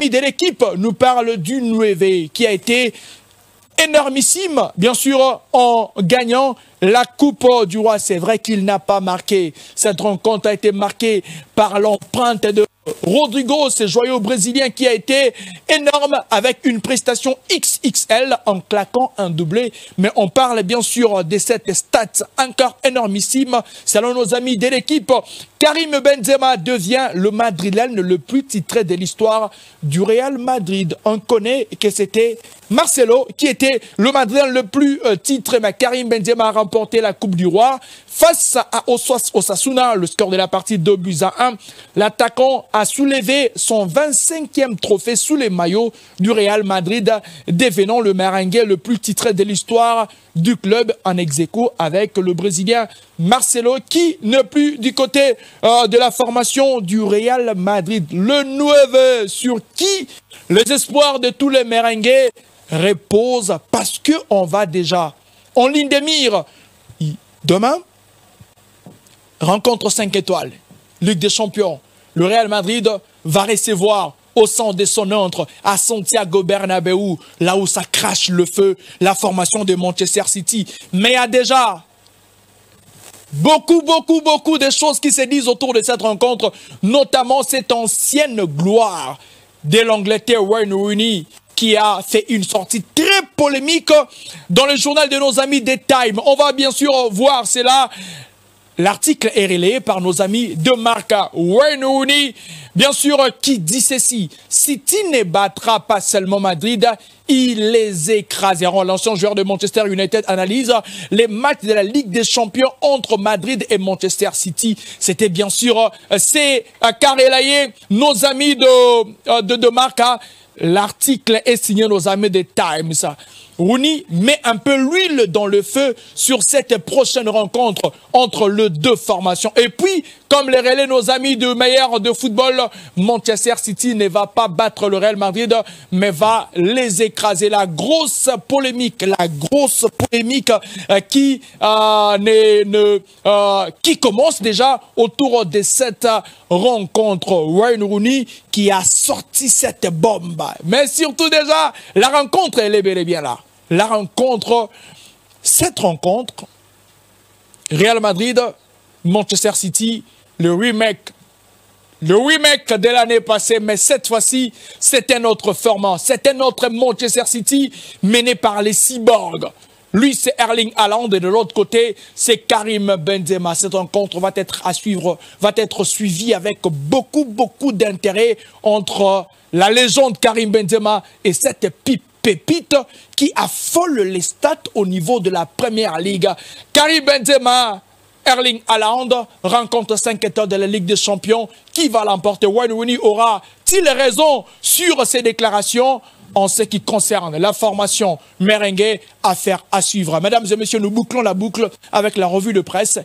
De l'équipe nous parle du 9 qui a été énormissime, bien sûr, en gagnant la Coupe du Roi. C'est vrai qu'il n'a pas marqué. Cette rencontre a été marquée par l'empreinte de Rodrigo, ce joyau brésilien qui a été énorme avec une prestation XXL en claquant un doublé. Mais on parle bien sûr de cette stats encore énormissime. Selon nos amis de l'équipe, Karim Benzema devient le Madrilène le plus titré de l'histoire du Real Madrid. On connaît que c'était Marcelo qui était le Madrilène le plus titré. Mais Karim Benzema a remporté la Coupe du Roi face à Osasuna. Le score de la partie 2-1. L'attaquant a soulevé son 25e trophée sous les maillots du Real Madrid, devenant le merengue le plus titré de l'histoire du club en ex-aequo avec le Brésilien Marcelo qui n'est plus du côté de la formation du Real Madrid. Le 9 sur qui les espoirs de tous les merengues reposent parce qu'on va déjà en ligne de mire. Demain, rencontre 5 étoiles, Ligue des Champions. Le Real Madrid va recevoir au centre de son entre à Santiago Bernabéu, là où ça crache le feu, la formation de Manchester City. Mais il y a déjà beaucoup de choses qui se disent autour de cette rencontre, notamment cette ancienne gloire de l'Angleterre, Wayne Rooney, qui a fait une sortie très polémique dans le journal de nos amis des Times. On va bien sûr voir cela. L'article est relayé par nos amis de marque Wayne Rooney, bien sûr, qui dit ceci. City ne battra pas seulement Madrid, ils les écraseront. L'ancien joueur de Manchester United analyse les matchs de la Ligue des Champions entre Madrid et Manchester City. C'était bien sûr, c'est Carrelaye, nos amis de marque. L'article est signé nos amis des Times. Rooney met un peu l'huile dans le feu sur cette prochaine rencontre entre les deux formations. Et puis, comme les relais nos amis de meilleurs de football, Manchester City ne va pas battre le Real Madrid, mais va les écraser. La grosse polémique qui commence déjà autour de cette rencontre. Wayne Rooney qui a sorti cette bombe. Mais surtout déjà, la rencontre, elle est bel et bien là. Cette rencontre, Real Madrid, Manchester City, le remake de l'année passée, mais cette fois-ci, c'est un autre format, c'est un autre Manchester City mené par les cyborgs. Lui, c'est Erling Haaland et de l'autre côté, c'est Karim Benzema. Cette rencontre va être à suivre, va être suivie avec beaucoup d'intérêt entre la légende Karim Benzema et cette pépite qui affole les stats au niveau de la Première Ligue. Karim Benzema, Erling Haaland rencontre 5 étoiles de la Ligue des Champions. Qui va l'emporter? Wayne Rooney aura-t-il raison sur ses déclarations en ce qui concerne la formation merengue? Affaire à suivre. Mesdames et messieurs, nous bouclons la boucle avec la revue de presse.